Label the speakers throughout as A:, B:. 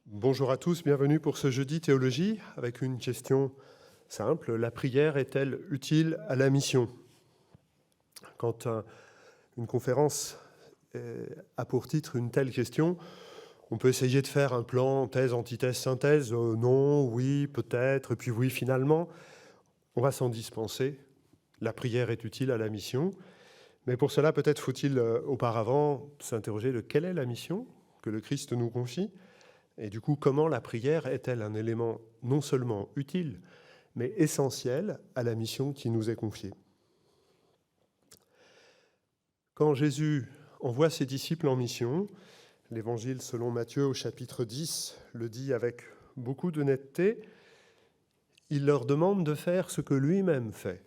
A: Bonjour à tous, bienvenue pour ce jeudi théologie avec une question simple. La prière est-elle utile à la mission ? Quand une conférence a pour titre une telle question, on peut essayer de faire un plan thèse, antithèse, synthèse. Non, oui, peut-être, et puis oui, finalement. On va s'en dispenser. La prière est utile à la mission. Mais pour cela, peut-être faut-il auparavant s'interroger de quelle est la mission que le Christ nous confie. Et du coup, comment la prière est-elle un élément non seulement utile, mais essentiel à la mission qui nous est confiée ? Quand Jésus envoie ses disciples en mission, l'Évangile selon Matthieu au chapitre 10 le dit avec beaucoup de netteté, il leur demande de faire ce que lui-même fait.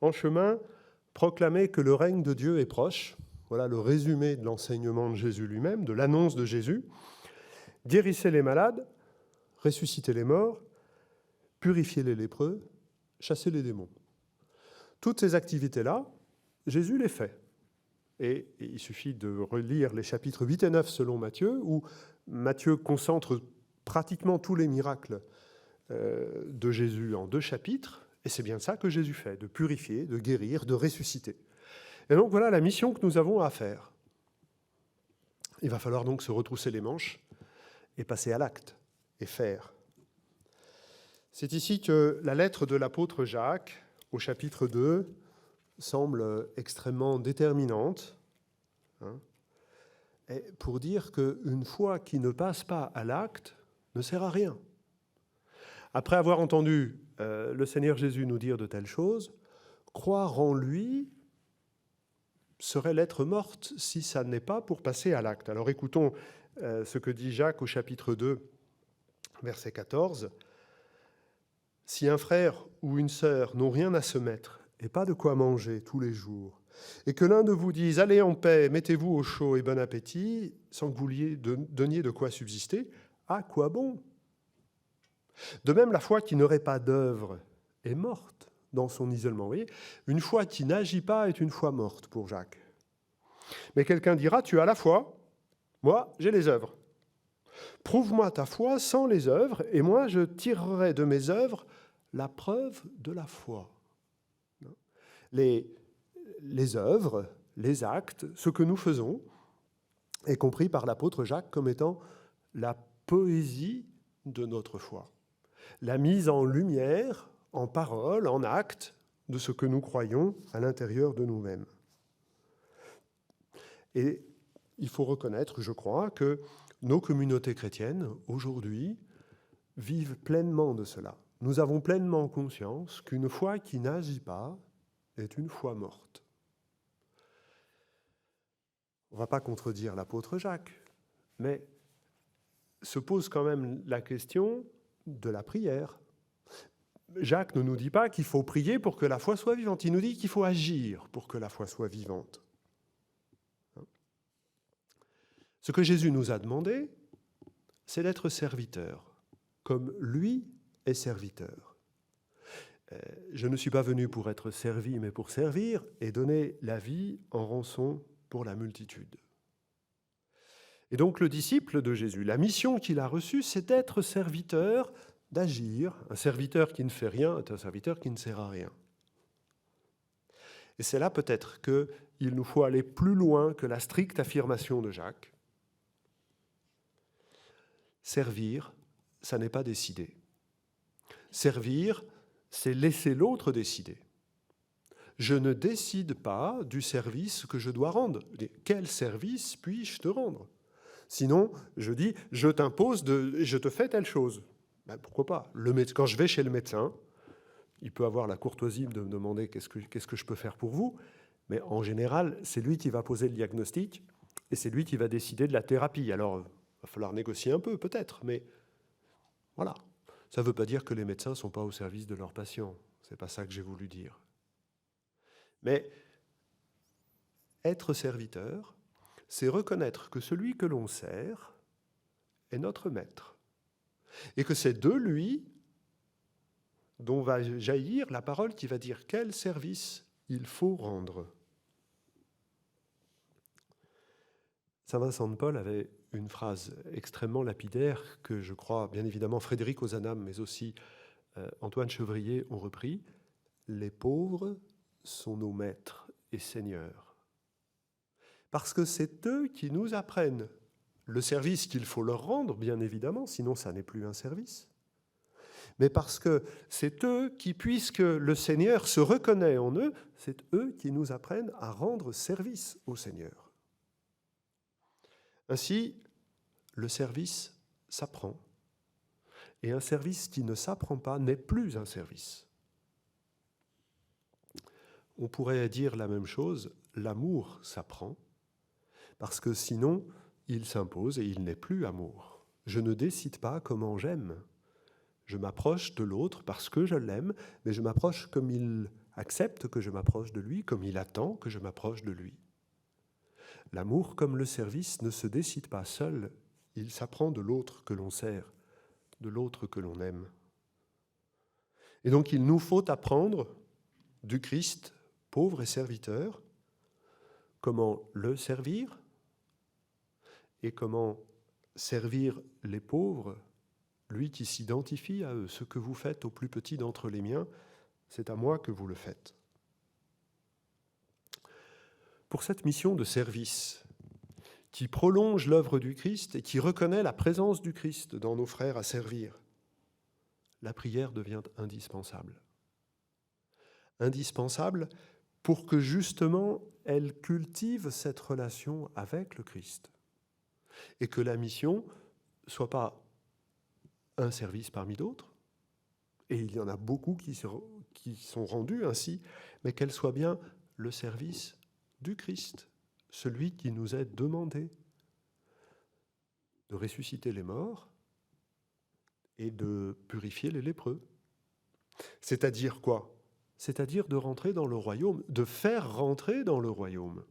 A: En chemin, proclamer que le règne de Dieu est proche. Voilà le résumé de l'enseignement de Jésus lui-même, de l'annonce de Jésus. Guérissez les malades, ressuscitez les morts, purifiez les lépreux, chassez les démons. Toutes ces activités-là, Jésus les fait. Et il suffit de relire les chapitres 8 et 9 selon Matthieu, où Matthieu concentre pratiquement tous les miracles de Jésus en 2 chapitres, et c'est bien ça que Jésus fait, de purifier, de guérir, de ressusciter. Et donc voilà la mission que nous avons à faire. Il va falloir donc se retrousser les manches et passer à l'acte, et faire. C'est ici que la lettre de l'apôtre Jacques, au chapitre 2, semble extrêmement déterminante, pour dire qu'une foi qui ne passe pas à l'acte ne sert à rien. Après avoir entendu le Seigneur Jésus nous dire de telles choses, croire en lui serait l'être morte si ça n'est pas pour passer à l'acte. Alors écoutons ce que dit Jacques au chapitre 2, verset 14. « Si un frère ou une sœur n'ont rien à se mettre et pas de quoi manger tous les jours, et que l'un de vous dise « Allez en paix, mettez-vous au chaud et bon appétit », sans que vous donniez de quoi subsister, à quoi bon ? De même, la foi qui n'aurait pas d'œuvre est morte dans son isolement. Vous voyez, une foi qui n'agit pas est une foi morte pour Jacques. Mais quelqu'un dira, tu as la foi, moi j'ai les œuvres. Prouve-moi ta foi sans les œuvres, et moi je tirerai de mes œuvres la preuve de la foi. Les œuvres, les actes, ce que nous faisons, est compris par l'apôtre Jacques comme étant la poésie de notre foi. La mise en lumière, en parole, en acte, de ce que nous croyons à l'intérieur de nous-mêmes. Et il faut reconnaître, je crois, que nos communautés chrétiennes, aujourd'hui, vivent pleinement de cela. Nous avons pleinement conscience qu'une foi qui n'agit pas est une foi morte. On ne va pas contredire l'apôtre Jacques, mais se pose quand même la question de la prière. Jacques ne nous dit pas qu'il faut prier pour que la foi soit vivante, il nous dit qu'il faut agir pour que la foi soit vivante. Ce que Jésus nous a demandé, c'est d'être serviteur, comme lui est serviteur. Je ne suis pas venu pour être servi, mais pour servir et donner la vie en rançon pour la multitude. Et donc le disciple de Jésus, la mission qu'il a reçue, c'est d'être serviteur, d'agir. Un serviteur qui ne fait rien est un serviteur qui ne sert à rien. Et c'est là peut-être qu'il nous faut aller plus loin que la stricte affirmation de Jacques. Servir, ça n'est pas décider. Servir, c'est laisser l'autre décider. Je ne décide pas du service que je dois rendre. Quel service puis-je te rendre ? Sinon, je dis, je t'impose, je te fais telle chose. Ben, pourquoi pas ? Quand je vais chez le médecin, il peut avoir la courtoisie de me demander qu'est-ce que je peux faire pour vous, mais en général, c'est lui qui va poser le diagnostic et c'est lui qui va décider de la thérapie. Alors, il va falloir négocier un peu, peut-être, mais voilà. Ça ne veut pas dire que les médecins ne sont pas au service de leurs patients. Ce n'est pas ça que j'ai voulu dire. Mais être serviteur, c'est reconnaître que celui que l'on sert est notre maître. Et que c'est de lui dont va jaillir la parole qui va dire quel service il faut rendre. Saint Vincent de Paul avait une phrase extrêmement lapidaire que je crois, bien évidemment, Frédéric Ozanam, mais aussi Antoine Chevrier ont repris. Les pauvres sont nos maîtres et seigneurs. Parce que c'est eux qui nous apprennent le service qu'il faut leur rendre, bien évidemment, sinon ça n'est plus un service. Mais parce que c'est eux qui, puisque le Seigneur se reconnaît en eux, c'est eux qui nous apprennent à rendre service au Seigneur. Ainsi, le service s'apprend. Et un service qui ne s'apprend pas n'est plus un service. On pourrait dire la même chose, l'amour s'apprend, parce que sinon, il s'impose et il n'est plus amour. Je ne décide pas comment j'aime. Je m'approche de l'autre parce que je l'aime, mais je m'approche comme il accepte que je m'approche de lui, comme il attend que je m'approche de lui. L'amour, comme le service, ne se décide pas seul, il s'apprend de l'autre que l'on sert, de l'autre que l'on aime. Et donc il nous faut apprendre du Christ, pauvre et serviteur, comment le servir et comment servir les pauvres, lui qui s'identifie à eux. Ce que vous faites au plus petit d'entre les miens, c'est à moi que vous le faites. Pour cette mission de service, qui prolonge l'œuvre du Christ et qui reconnaît la présence du Christ dans nos frères à servir, la prière devient indispensable. Indispensable pour que justement elle cultive cette relation avec le Christ et que la mission ne soit pas un service parmi d'autres, et il y en a beaucoup qui sont rendus ainsi, mais qu'elle soit bien le service du Christ, celui qui nous est demandé de ressusciter les morts et de purifier les lépreux. C'est-à-dire quoi ? C'est-à-dire de rentrer dans le royaume, de faire rentrer dans le royaume.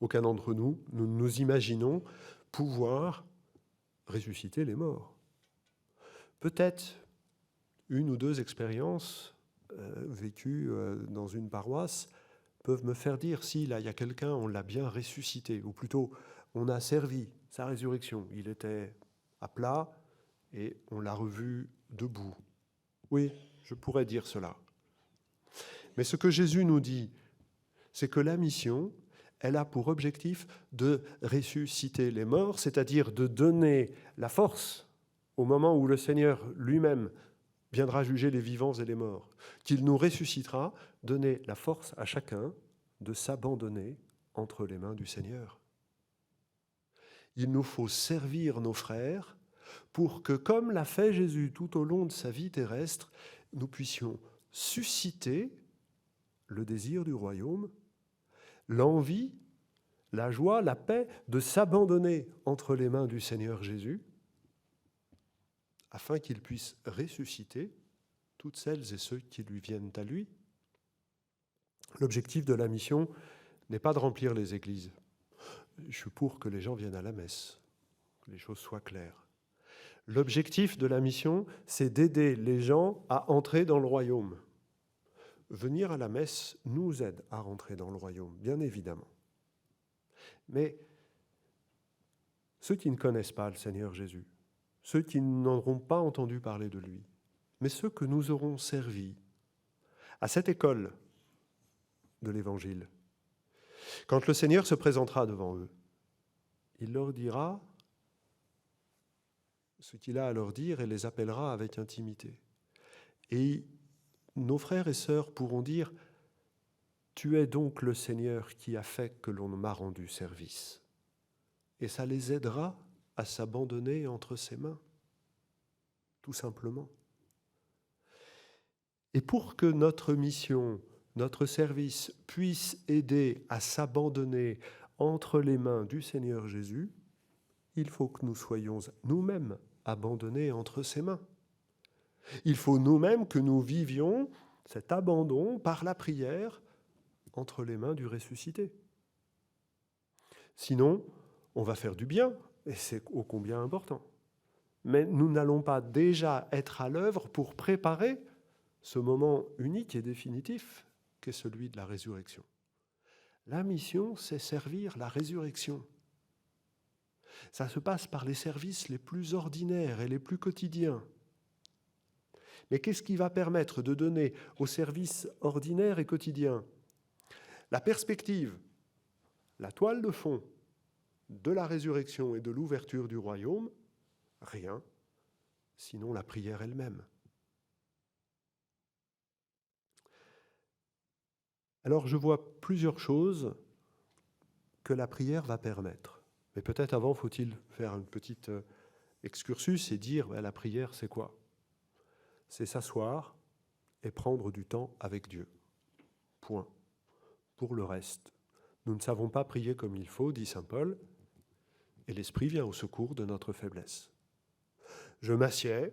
A: Aucun d'entre nous, nous imaginons pouvoir ressusciter les morts. Peut-être une ou deux expériences vécues dans une paroisse peuvent me faire dire si là il y a quelqu'un, on l'a bien ressuscité, ou plutôt on a servi sa résurrection. Il était à plat et on l'a revu debout. Oui, je pourrais dire cela. Mais ce que Jésus nous dit, c'est que la mission, elle a pour objectif de ressusciter les morts, c'est-à-dire de donner la force au moment où le Seigneur lui-même viendra juger les vivants et les morts, qu'il nous ressuscitera, donner la force à chacun de s'abandonner entre les mains du Seigneur. Il nous faut servir nos frères pour que, comme l'a fait Jésus tout au long de sa vie terrestre, nous puissions susciter le désir du royaume, l'envie, la joie, la paix de s'abandonner entre les mains du Seigneur Jésus, afin qu'il puisse ressusciter toutes celles et ceux qui lui viennent à lui. L'objectif de la mission n'est pas de remplir les églises. Je suis pour que les gens viennent à la messe, que les choses soient claires. L'objectif de la mission, c'est d'aider les gens à entrer dans le royaume. Venir à la messe nous aide à rentrer dans le royaume, bien évidemment. Mais ceux qui ne connaissent pas le Seigneur Jésus, ceux qui n'auront pas entendu parler de lui, mais ceux que nous aurons servis à cette école de l'Évangile, quand le Seigneur se présentera devant eux, il leur dira ce qu'il a à leur dire et les appellera avec intimité. Et nos frères et sœurs pourront dire « Tu es donc le Seigneur qui a fait que l'on m'a rendu service. » Et ça les aidera à s'abandonner entre ses mains, tout simplement. Et pour que notre mission, notre service puisse aider à s'abandonner entre les mains du Seigneur Jésus, il faut que nous soyons nous-mêmes abandonnés entre ses mains. Il faut nous-mêmes que nous vivions cet abandon par la prière entre les mains du ressuscité. Sinon, on va faire du bien, et c'est ô combien important. mais nous n'allons pas déjà être à l'œuvre pour préparer ce moment unique et définitif qu'est celui de la résurrection. La mission, c'est servir la résurrection. Ça se passe par les services les plus ordinaires et les plus quotidiens. Mais qu'est-ce qui va permettre de donner aux services ordinaires et quotidiens la perspective, la toile de fond de la résurrection et de l'ouverture du royaume? Rien, sinon la prière elle-même. Alors je vois plusieurs choses que la prière va permettre. Mais peut-être avant, faut-il faire une petite excursus et dire, la prière, c'est quoi? C'est s'asseoir et prendre du temps avec Dieu. Point. Pour le reste, nous ne savons pas prier comme il faut, dit saint Paul, et l'Esprit vient au secours de notre faiblesse. Je m'assieds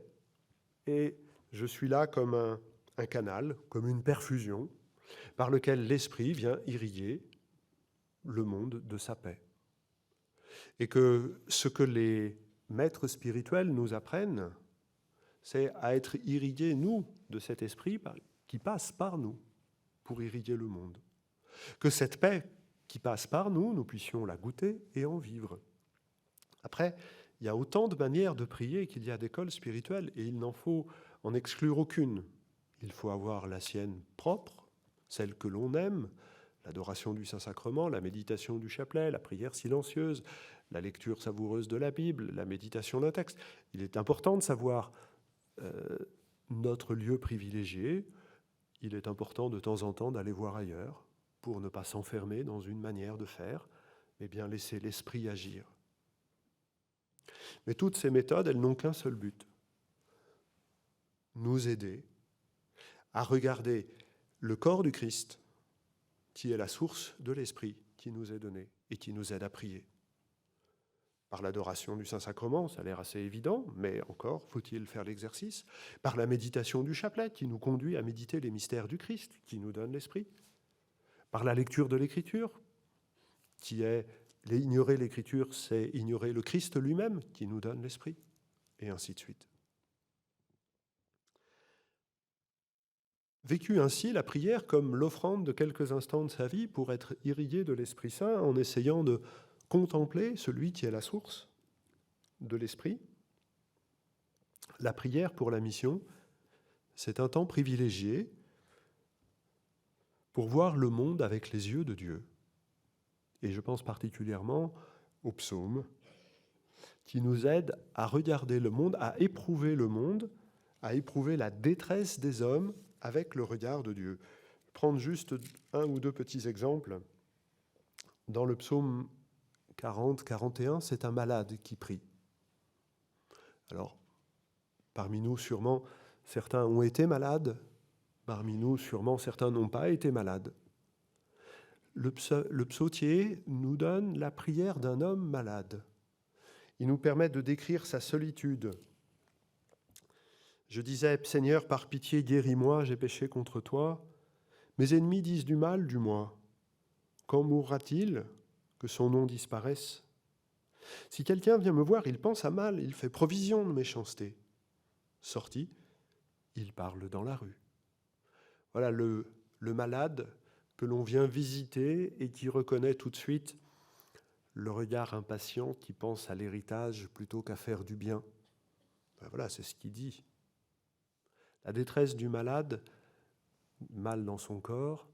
A: et je suis là comme un canal, comme une perfusion, par lequel l'Esprit vient irriguer le monde de sa paix. Et que ce que les maîtres spirituels nous apprennent, c'est à être irrigués, nous, de cet esprit qui passe par nous pour irriguer le monde. Que cette paix qui passe par nous, nous puissions la goûter et en vivre. Après, il y a autant de manières de prier qu'il y a d'écoles spirituelles et il n'en faut en exclure aucune. Il faut avoir la sienne propre, celle que l'on aime, l'adoration du Saint-Sacrement, la méditation du chapelet, la prière silencieuse, la lecture savoureuse de la Bible, la méditation d'un texte. Il est important de savoir notre lieu privilégié. Il est important de temps en temps d'aller voir ailleurs pour ne pas s'enfermer dans une manière de faire, mais bien laisser l'esprit agir. Mais toutes ces méthodes, elles n'ont qu'un seul but: nous aider à regarder le corps du Christ, qui est la source de l'esprit qui nous est donné et qui nous aide à prier. Par l'adoration du Saint-Sacrement, ça a l'air assez évident, mais encore faut-il faire l'exercice. Par la méditation du chapelet, qui nous conduit à méditer les mystères du Christ, qui nous donne l'esprit. Par la lecture de l'Écriture, qui est ignorer l'Écriture, c'est ignorer le Christ lui-même, qui nous donne l'esprit, et ainsi de suite. Vécu ainsi, la prière comme l'offrande de quelques instants de sa vie pour être irriguée de l'Esprit Saint en essayant de contempler celui qui est la source de l'Esprit. La prière pour la mission, c'est un temps privilégié pour voir le monde avec les yeux de Dieu. Et je pense particulièrement aux psaumes qui nous aident à regarder le monde, à éprouver le monde, à éprouver la détresse des hommes avec le regard de Dieu. Prendre juste un ou deux petits exemples. Dans le psaume 40-41, c'est un malade qui prie. Alors, parmi nous, sûrement, certains ont été malades. Parmi nous, sûrement, certains n'ont pas été malades. Le psautier nous donne la prière d'un homme malade. Il nous permet de décrire sa solitude. Je disais, Seigneur, par pitié, guéris-moi, j'ai péché contre toi. Mes ennemis disent du mal du moi. Quand mourra-t-il que son nom disparaisse? Si quelqu'un vient me voir, il pense à mal, il fait provision de méchanceté. Sorti, il parle dans la rue. Voilà le malade que l'on vient visiter et qui reconnaît tout de suite le regard impatient qui pense à l'héritage plutôt qu'à faire du bien. Voilà, c'est ce qu'il dit. La détresse du malade, mal dans son corps,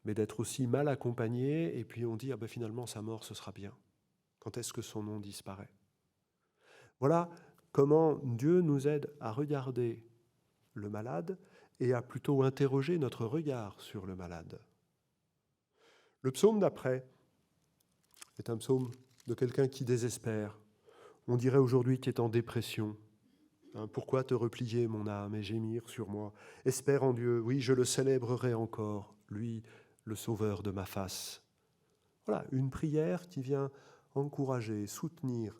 A: mais d'être aussi mal accompagné, et puis on dit, finalement, sa mort, ce sera bien. Quand est-ce que son nom disparaît? Voilà comment Dieu nous aide à regarder le malade et à plutôt interroger notre regard sur le malade. Le psaume d'après est un psaume de quelqu'un qui désespère. On dirait aujourd'hui qu'il est en dépression. Pourquoi te replier, mon âme, et gémir sur moi? Espère en Dieu, oui, je le célébrerai encore, lui, le sauveur de ma face. Voilà, une prière qui vient encourager, soutenir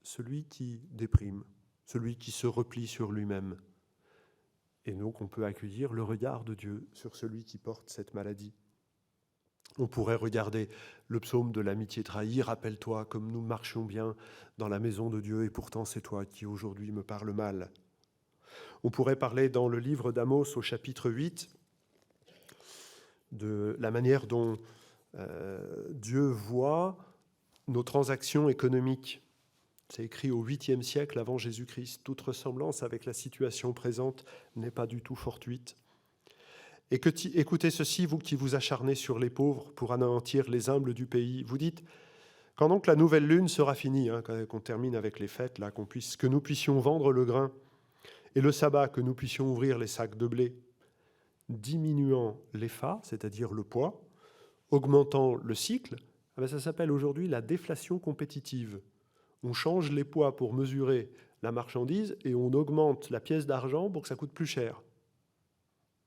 A: celui qui déprime, celui qui se replie sur lui-même. Et donc on peut accueillir le regard de Dieu sur celui qui porte cette maladie. On pourrait regarder le psaume de l'amitié trahie. Rappelle-toi comme nous marchions bien dans la maison de Dieu et pourtant c'est toi qui aujourd'hui me parles mal. On pourrait parler dans le livre d'Amos au chapitre 8 de la manière dont Dieu voit nos transactions économiques. C'est écrit au 8e siècle avant Jésus-Christ. Toute ressemblance avec la situation présente n'est pas du tout fortuite. Et écoutez ceci, vous qui vous acharnez sur les pauvres pour anéantir les humbles du pays. Vous dites, quand donc la nouvelle lune sera finie, qu'on termine avec les fêtes, là, que nous puissions vendre le grain, et le sabbat, que nous puissions ouvrir les sacs de blé, diminuant l'EPHA, c'est-à-dire le poids, augmentant le cycle, ça s'appelle aujourd'hui la déflation compétitive. On change les poids pour mesurer la marchandise et on augmente la pièce d'argent pour que ça coûte plus cher.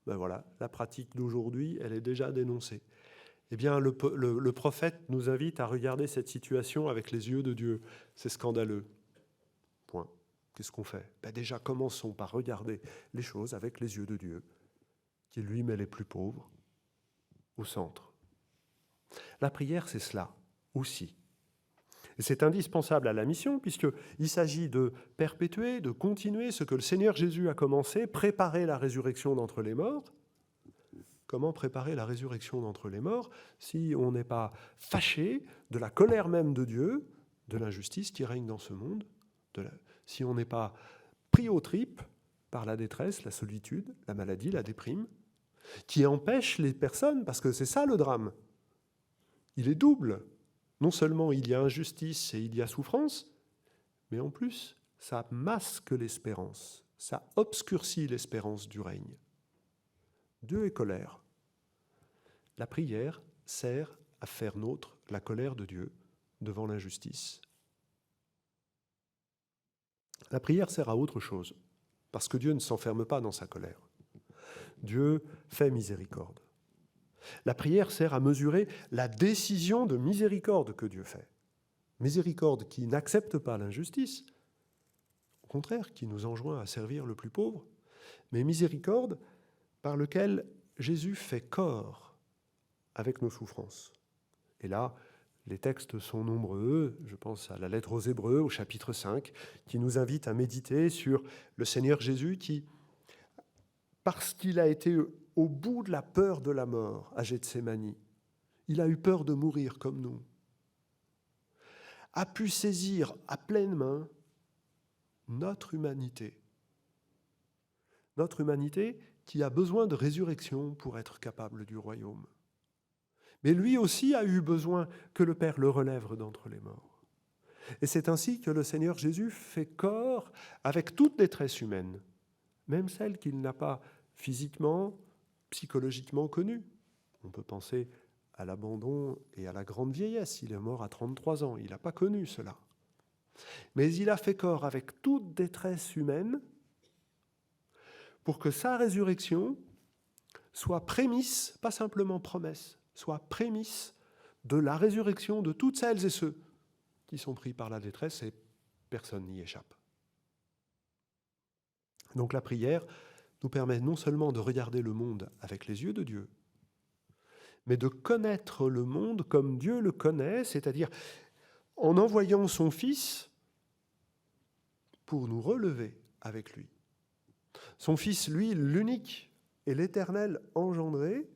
A: Voilà, la pratique d'aujourd'hui, elle est déjà dénoncée. Eh bien, le prophète nous invite à regarder cette situation avec les yeux de Dieu. C'est scandaleux. Point. Qu'est-ce qu'on fait ? Déjà, commençons par regarder les choses avec les yeux de Dieu, qui lui met les plus pauvres au centre. La prière, c'est cela aussi. Et c'est indispensable à la mission, puisqu'il s'agit de perpétuer, de continuer ce que le Seigneur Jésus a commencé, préparer la résurrection d'entre les morts. Comment préparer la résurrection d'entre les morts si on n'est pas fâché de la colère même de Dieu, de l'injustice qui règne dans ce monde, si on n'est pas pris aux tripes par la détresse, la solitude, la maladie, la déprime, qui empêche les personnes, parce que c'est ça le drame, il est double. Non seulement il y a injustice et il y a souffrance, mais en plus, ça masque l'espérance, ça obscurcit l'espérance du règne. Dieu est colère. La prière sert à faire nôtre la colère de Dieu devant l'injustice. La prière sert à autre chose, parce que Dieu ne s'enferme pas dans sa colère. Dieu fait miséricorde. La prière sert à mesurer la décision de miséricorde que Dieu fait. Miséricorde qui n'accepte pas l'injustice, au contraire, qui nous enjoint à servir le plus pauvre, mais miséricorde par lequel Jésus fait corps avec nos souffrances. Et là, les textes sont nombreux, je pense à la lettre aux Hébreux, au chapitre 5, qui nous invite à méditer sur le Seigneur Jésus qui, parce qu'il a été au bout de la peur de la mort à Gethsémani, il a eu peur de mourir comme nous, a pu saisir à pleine main notre humanité qui a besoin de résurrection pour être capable du royaume. Mais lui aussi a eu besoin que le Père le relève d'entre les morts. Et c'est ainsi que le Seigneur Jésus fait corps avec toute détresse humaine, même celle qu'il n'a pas physiquement, psychologiquement connue. On peut penser à l'abandon et à la grande vieillesse. Il est mort à 33 ans, il n'a pas connu cela. Mais il a fait corps avec toute détresse humaine pour que sa résurrection soit prémisse, pas simplement promesse, soit prémisse de la résurrection de toutes celles et ceux qui sont pris par la détresse et personne n'y échappe. Donc la prière nous permet non seulement de regarder le monde avec les yeux de Dieu, mais de connaître le monde comme Dieu le connaît, c'est-à-dire en envoyant son Fils pour nous relever avec lui. Son Fils, lui, l'unique et l'Éternel engendré,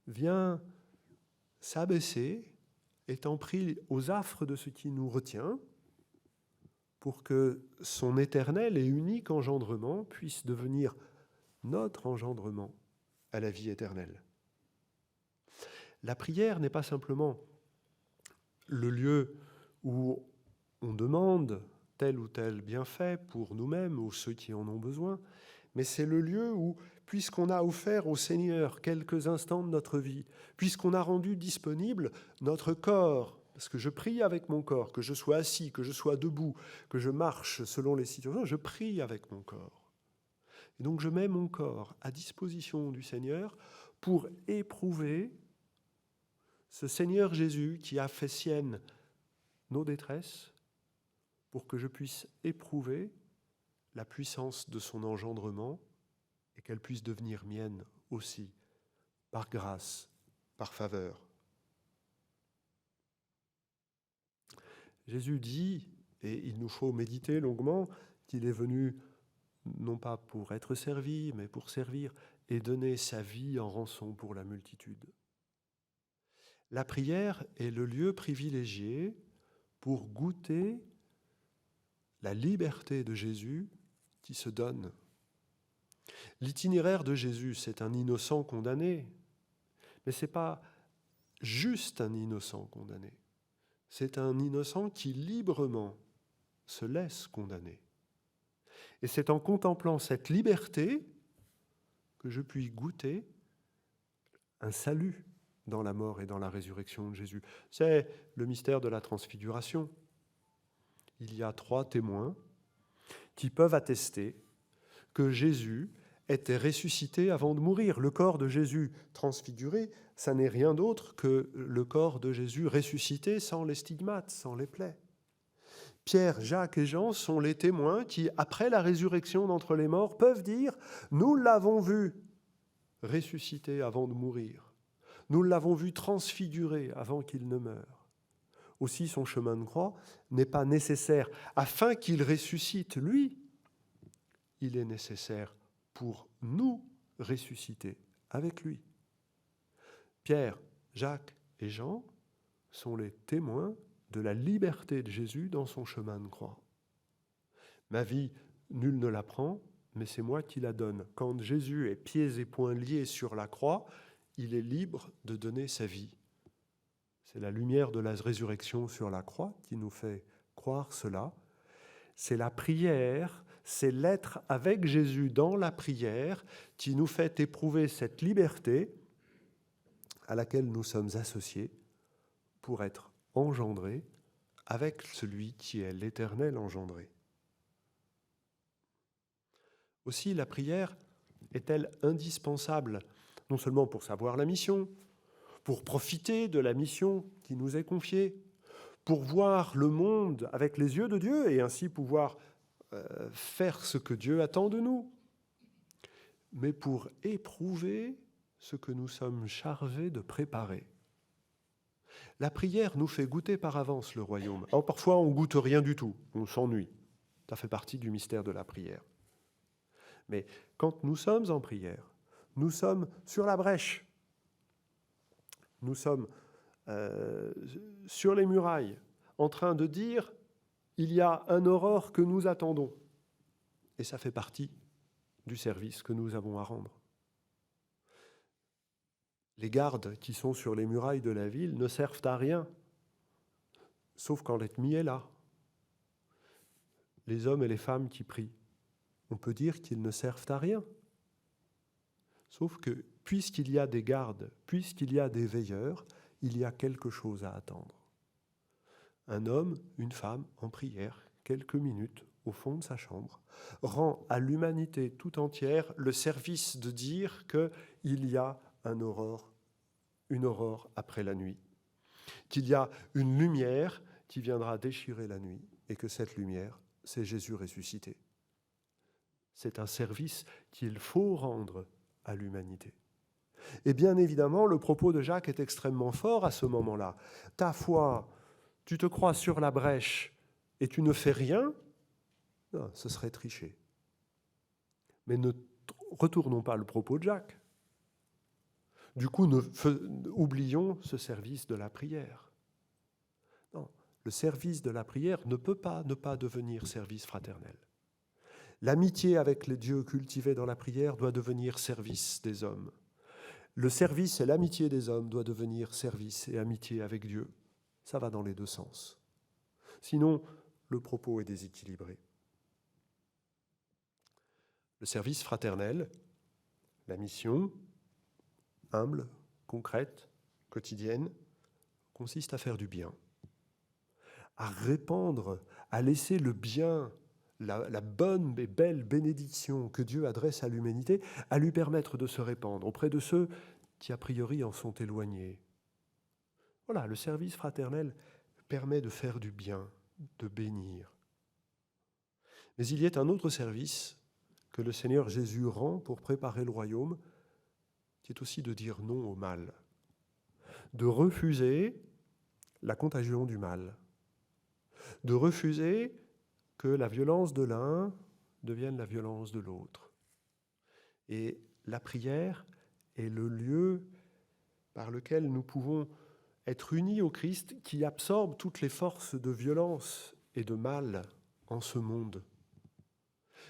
A: vient s'abaisser, étant pris aux affres de ce qui nous retient, pour que son éternel et unique engendrement puisse devenir notre engendrement à la vie éternelle. La prière n'est pas simplement le lieu où on demande tel ou tel bienfait pour nous-mêmes ou ceux qui en ont besoin, mais c'est le lieu où, puisqu'on a offert au Seigneur quelques instants de notre vie, puisqu'on a rendu disponible notre corps, parce que je prie avec mon corps, que je sois assis, que je sois debout, que je marche selon les situations, je prie avec mon corps. Et donc je mets mon corps à disposition du Seigneur pour éprouver ce Seigneur Jésus qui a fait sienne nos détresses, pour que je puisse éprouver la puissance de son engendrement et qu'elle puisse devenir mienne aussi, par grâce par faveur. Jésus dit, et il nous faut méditer longuement, qu'il est venu non pas pour être servi, mais pour servir et donner sa vie en rançon pour la multitude. La prière est le lieu privilégié pour goûter la liberté de Jésus qui se donne. L'itinéraire de Jésus, c'est un innocent condamné, mais ce n'est pas juste un innocent condamné. C'est un innocent qui librement se laisse condamner. Et c'est en contemplant cette liberté que je puis goûter un salut dans la mort et dans la résurrection de Jésus. C'est le mystère de la transfiguration. Il y a 3 témoins qui peuvent attester que Jésus était ressuscité avant de mourir. Le corps de Jésus transfiguré, ça n'est rien d'autre que le corps de Jésus ressuscité sans les stigmates, sans les plaies. Pierre, Jacques et Jean sont les témoins qui, après la résurrection d'entre les morts, peuvent dire « Nous l'avons vu ressuscité avant de mourir. Nous l'avons vu transfiguré avant qu'il ne meure. » Aussi, son chemin de croix n'est pas nécessaire afin qu'il ressuscite, lui. Il est nécessaire pour nous ressusciter avec lui. Pierre, Jacques et Jean sont les témoins de la liberté de Jésus dans son chemin de croix. Ma vie, nul ne la prend, mais c'est moi qui la donne. Quand Jésus est pieds et poings liés sur la croix, il est libre de donner sa vie. C'est la lumière de la résurrection sur la croix qui nous fait croire cela. C'est la prière, c'est l'être avec Jésus dans la prière qui nous fait éprouver cette liberté à laquelle nous sommes associés pour être engendrés avec celui qui est l'Éternel engendré. Aussi, la prière est-elle indispensable, non seulement pour savoir la mission, pour profiter de la mission qui nous est confiée, pour voir le monde avec les yeux de Dieu et ainsi pouvoir faire ce que Dieu attend de nous, mais pour éprouver ce que nous sommes chargés de préparer. La prière nous fait goûter par avance le royaume. Alors, parfois, on ne goûte rien du tout, on s'ennuie. Ça fait partie du mystère de la prière. Mais quand nous sommes en prière, nous sommes sur la brèche. Nous sommes sur les murailles, en train de dire « il y a un aurore que nous attendons ». Et ça fait partie du service que nous avons à rendre. Les gardes qui sont sur les murailles de la ville ne servent à rien, sauf quand l'ennemi est là. Les hommes et les femmes qui prient, on peut dire qu'ils ne servent à rien. Sauf que, puisqu'il y a des gardes, puisqu'il y a des veilleurs, il y a quelque chose à attendre. Un homme, une femme, en prière, quelques minutes, au fond de sa chambre, rend à l'humanité tout entière le service de dire qu'il y a une aurore après la nuit, qu'il y a une lumière qui viendra déchirer la nuit, et que cette lumière, c'est Jésus ressuscité. C'est un service qu'il faut rendre à l'humanité. Et bien évidemment, le propos de Jacques est extrêmement fort à ce moment-là. Ta foi, tu te crois sur la brèche et tu ne fais rien, non, ce serait tricher. Mais ne retournons pas le propos de Jacques. Du coup, oublions ce service de la prière. Non, le service de la prière ne peut pas ne pas devenir service fraternel. L'amitié avec les dieux cultivés dans la prière doit devenir service des hommes. Le service et l'amitié des hommes doit devenir service et amitié avec Dieu. Ça va dans les deux sens. Sinon, le propos est déséquilibré. Le service fraternel, la mission, humble, concrète, quotidienne, consiste à faire du bien, à répandre, à laisser le bien, la bonne et belle bénédiction que Dieu adresse à l'humanité, à lui permettre de se répandre auprès de ceux qui, a priori, en sont éloignés. Voilà, le service fraternel permet de faire du bien, de bénir. Mais il y a un autre service que le Seigneur Jésus rend pour préparer le royaume, qui est aussi de dire non au mal. de refuser la contagion du mal, de refuser que la violence de l'un devienne la violence de l'autre. Et la prière est le lieu par lequel nous pouvons être unis au Christ qui absorbe toutes les forces de violence et de mal en ce monde.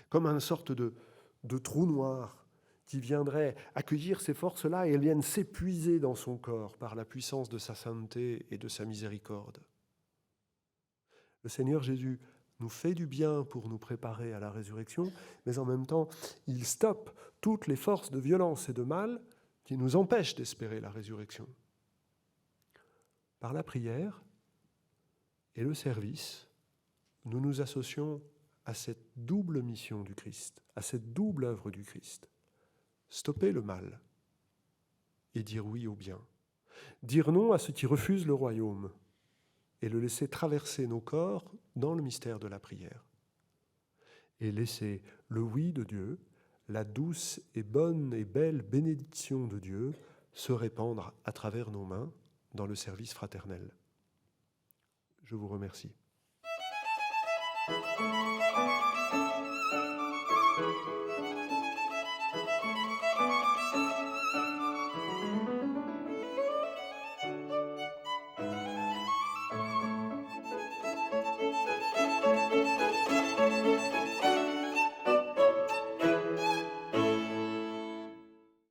A: Comme une sorte de trou noir qui viendrait accueillir ces forces-là et elles viennent s'épuiser dans son corps par la puissance de sa sainteté et de sa miséricorde. Le Seigneur Jésus nous fait du bien pour nous préparer à la résurrection, mais en même temps, il stoppe toutes les forces de violence et de mal qui nous empêchent d'espérer la résurrection. Par la prière et le service, nous nous associons à cette double mission du Christ, à cette double œuvre du Christ. Stopper le mal et dire oui au bien. Dire non à ceux qui refusent le royaume et le laisser traverser nos corps dans le mystère de la prière. Et laisser le oui de Dieu, la douce et bonne et belle bénédiction de Dieu se répandre à travers nos mains dans le service fraternel. Je vous remercie.